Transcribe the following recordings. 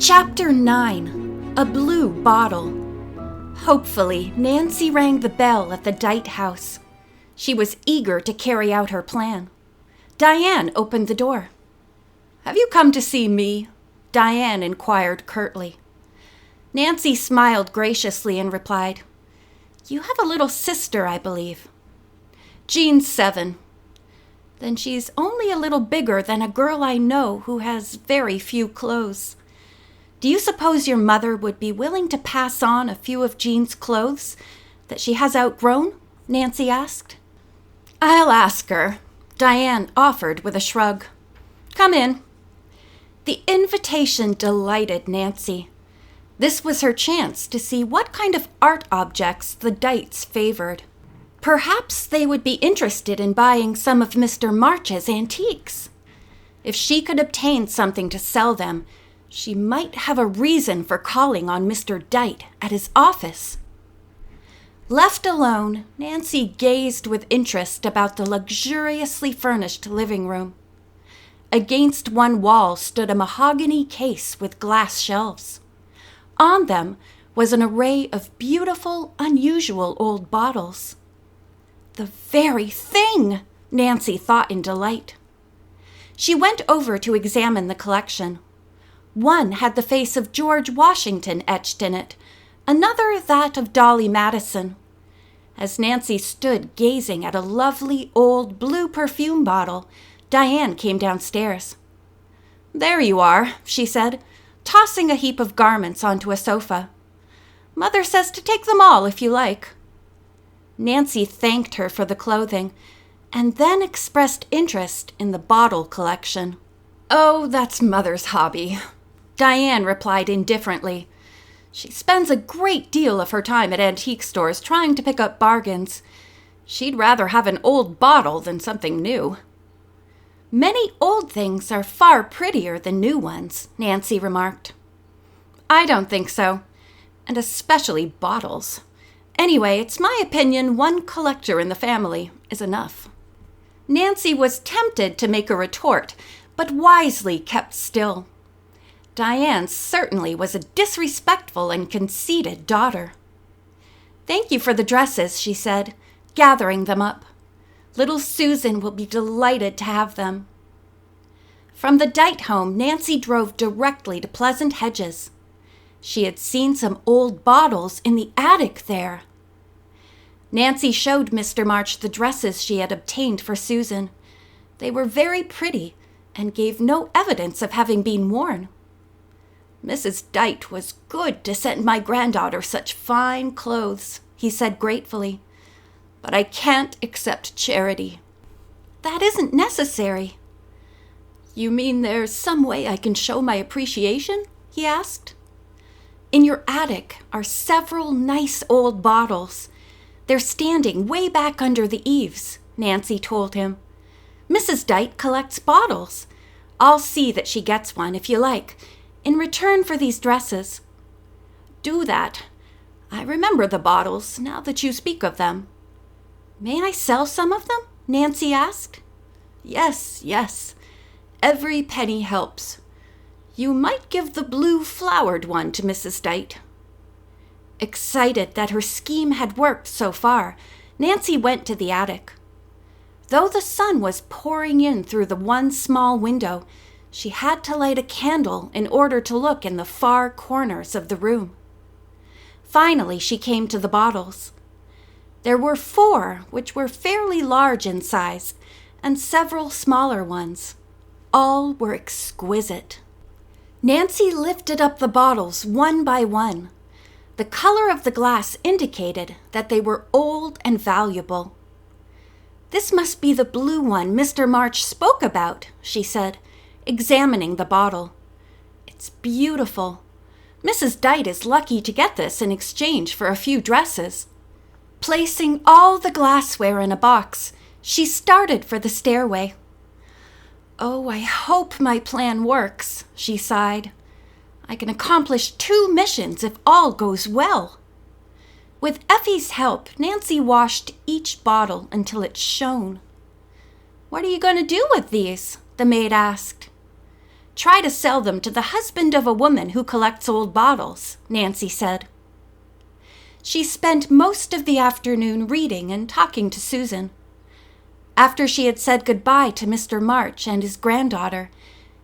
Chapter 9. A Blue Bottle. Hopefully, Nancy rang the bell at the Dite house. She was eager to carry out her plan. Diane opened the door. "Have you come to see me?" Diane inquired curtly. Nancy smiled graciously and replied, "You have a little sister, I believe." "Jean's 7. Then she's only a little bigger than a girl I know who has very few clothes. Do you suppose your mother would be willing to pass on a few of Jean's clothes that she has outgrown?" Nancy asked. "I'll ask her," Diane offered with a shrug. "Come in." The invitation delighted Nancy. This was her chance to see what kind of art objects the Dites favored. Perhaps they would be interested in buying some of Mr. March's antiques. If she could obtain something to sell them, she might have a reason for calling on Mr. Dite at his office. Left alone, Nancy gazed with interest about the luxuriously furnished living room. Against one wall stood a mahogany case with glass shelves. On them was an array of beautiful, unusual old bottles. The very thing, Nancy thought in delight. She went over to examine the collection. One had the face of George Washington etched in it, another that of Dolly Madison. As Nancy stood gazing at a lovely old blue perfume bottle, Diane came downstairs. "There you are," she said, tossing a heap of garments onto a sofa. "Mother says to take them all if you like." Nancy thanked her for the clothing, and then expressed interest in the bottle collection. "Oh, that's Mother's hobby," Diane replied indifferently. "She spends a great deal of her time at antique stores trying to pick up bargains. She'd rather have an old bottle than something new." "Many old things are far prettier than new ones," Nancy remarked. "I don't think so, and especially bottles. Anyway, it's my opinion one collector in the family is enough." Nancy was tempted to make a retort, but wisely kept still. Diane certainly was a disrespectful and conceited daughter. "Thank you for the dresses," she said, gathering them up. "Little Susan will be delighted to have them." From the Dite home, Nancy drove directly to Pleasant Hedges. She had seen some old bottles in the attic there. Nancy showed Mr. March the dresses she had obtained for Susan. They were very pretty and gave no evidence of having been worn. "Mrs. Dite was good to send my granddaughter such fine clothes," he said gratefully. "But I can't accept charity." "That isn't necessary." "You mean there's some way I can show my appreciation?" he asked. "In your attic are several nice old bottles. They're standing way back under the eaves," Nancy told him. "Mrs. Dite collects bottles. I'll see that she gets one, if you like, in return for these dresses." "Do that. I remember the bottles, now that you speak of them." "May I sell some of them?" Nancy asked. Yes. Every penny helps. You might give the blue flowered one to Mrs. Dite." Excited that her scheme had worked so far, Nancy went to the attic. Though the sun was pouring in through the one small window, she had to light a candle in order to look in the far corners of the room. Finally, she came to the bottles. There were 4 which were fairly large in size, and several smaller ones. All were exquisite. Nancy lifted up the bottles one by one. The color of the glass indicated that they were old and valuable. "This must be the blue one Mr. March spoke about," she said, examining the bottle. "It's beautiful. Mrs. Dite is lucky to get this in exchange for a few dresses." Placing all the glassware in a box, she started for the stairway. "Oh, I hope my plan works," she sighed. "I can accomplish 2 missions if all goes well." With Effie's help, Nancy washed each bottle until it shone. "What are you going to do with these?" the maid asked. Try to sell them to the husband of a woman who collects old bottles, Nancy said. She spent most of the afternoon reading and talking to Susan. After she had said goodbye to Mr. March and his granddaughter,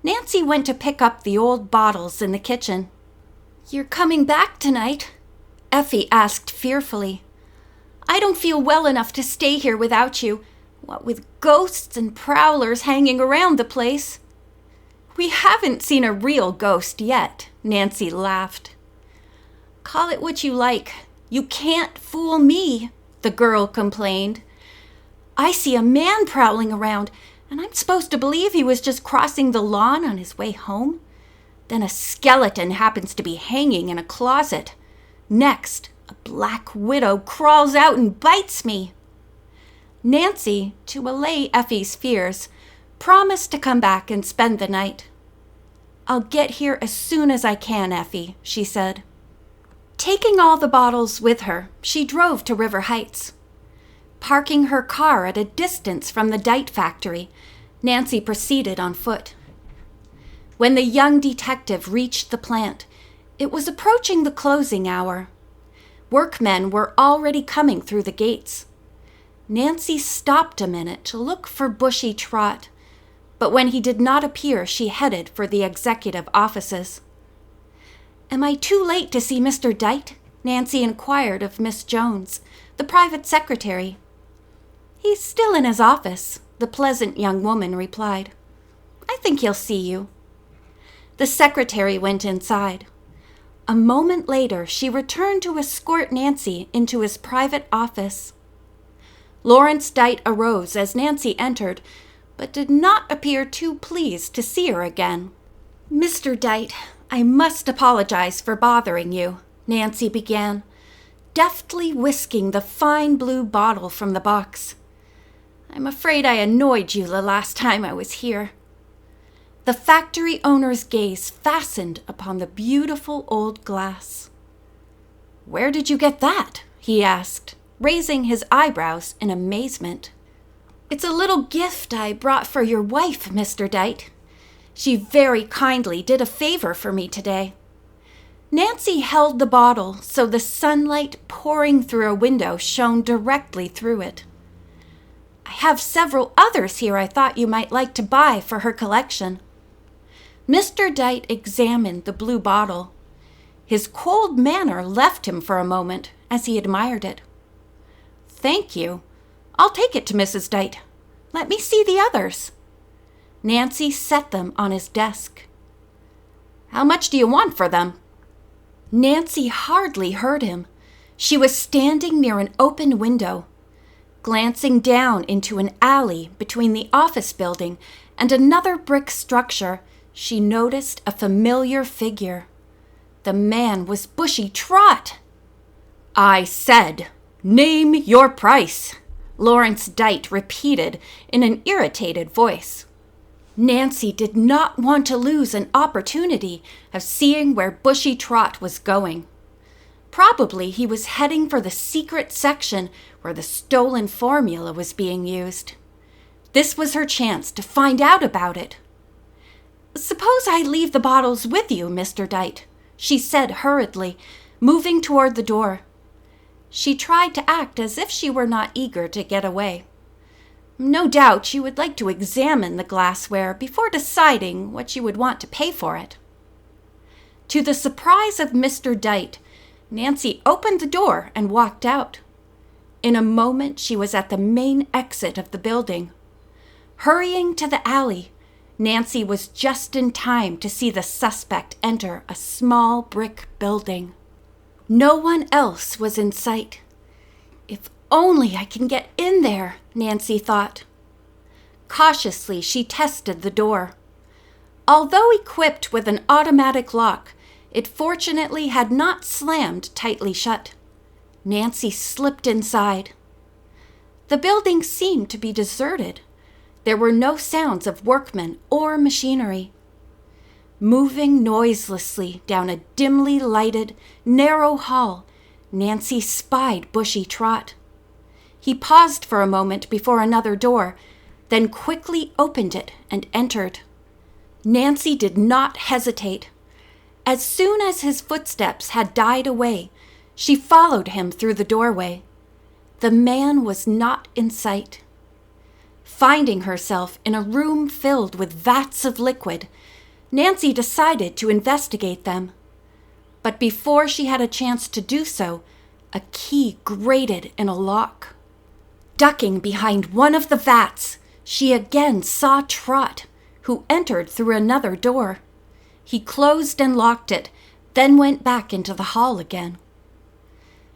Nancy went to pick up the old bottles in the kitchen. "You're coming back tonight?" Effie asked fearfully. "I don't feel well enough to stay here without you, what with ghosts and prowlers hanging around the place." "We haven't seen a real ghost yet," Nancy laughed. "Call it what you like. You can't fool me," the girl complained. "I see a man prowling around, and I'm supposed to believe he was just crossing the lawn on his way home. Then a skeleton happens to be hanging in a closet. Next, a black widow crawls out and bites me." Nancy, to allay Effie's fears, promised to come back and spend the night. "I'll get here as soon as I can, Effie," she said. Taking all the bottles with her, she drove to River Heights. Parking her car at a distance from the Dite factory, Nancy proceeded on foot. When the young detective reached the plant, it was approaching the closing hour. Workmen were already coming through the gates. Nancy stopped a minute to look for Bushy Trot, but when he did not appear, she headed for the executive offices. "Am I too late to see Mr. Dite?" Nancy inquired of Miss Jones, the private secretary. "He's still in his office," the pleasant young woman replied. "I think he'll see you." The secretary went inside. A moment later, she returned to escort Nancy into his private office. Lawrence Dite arose as Nancy entered, but did not appear too pleased to see her again. "Mr. Dite, I must apologize for bothering you," Nancy began, deftly whisking the fine blue bottle from the box. "I'm afraid I annoyed you the last time I was here." The factory owner's gaze fastened upon the beautiful old glass. "Where did you get that?" he asked, raising his eyebrows in amazement. "It's a little gift I brought for your wife, Mr. Dite. She very kindly did a favor for me today." Nancy held the bottle so the sunlight pouring through a window shone directly through it. "I have several others here I thought you might like to buy for her collection." Mr. Dite examined the blue bottle. His cold manner left him for a moment as he admired it. "Thank you. I'll take it to Mrs. Dite. Let me see the others." Nancy set them on his desk. "How much do you want for them?" Nancy hardly heard him. She was standing near an open window. Glancing down into an alley between the office building and another brick structure, she noticed a familiar figure. The man was Bushy Trot. "I said, name your price," Lawrence Dite repeated in an irritated voice. Nancy did not want to lose an opportunity of seeing where Bushy Trot was going. Probably he was heading for the secret section where the stolen formula was being used. This was her chance to find out about it. "Suppose I leave the bottles with you, Mr. Dite," she said hurriedly, moving toward the door. She tried to act as if she were not eager to get away. No doubt she would like to examine the glassware before deciding what she would want to pay for it. To the surprise of Mr. Dite, Nancy opened the door and walked out. In a moment, she was at the main exit of the building. Hurrying to the alley, Nancy was just in time to see the suspect enter a small brick building. No one else was in sight. "If only I can get in there," Nancy thought. Cautiously, she tested the door. Although equipped with an automatic lock, it fortunately had not slammed tightly shut. Nancy slipped inside. The building seemed to be deserted. There were no sounds of workmen or machinery. Moving noiselessly down a dimly lighted, narrow hall, Nancy spied Bushy Trot. He paused for a moment before another door, then quickly opened it and entered. Nancy did not hesitate. As soon as his footsteps had died away, she followed him through the doorway. The man was not in sight. Finding herself in a room filled with vats of liquid, Nancy decided to investigate them. But before she had a chance to do so, a key grated in a lock. Ducking behind one of the vats, she again saw Trot, who entered through another door. He closed and locked it, then went back into the hall again.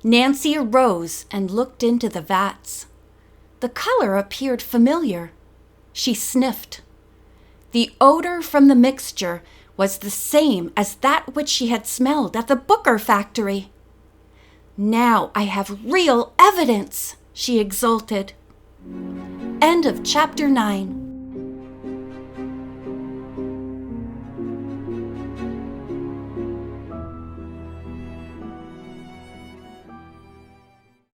Nancy arose and looked into the vats. The color appeared familiar. She sniffed. The odor from the mixture was the same as that which she had smelled at the Booker factory. "Now I have real evidence," she exulted. End of chapter 9.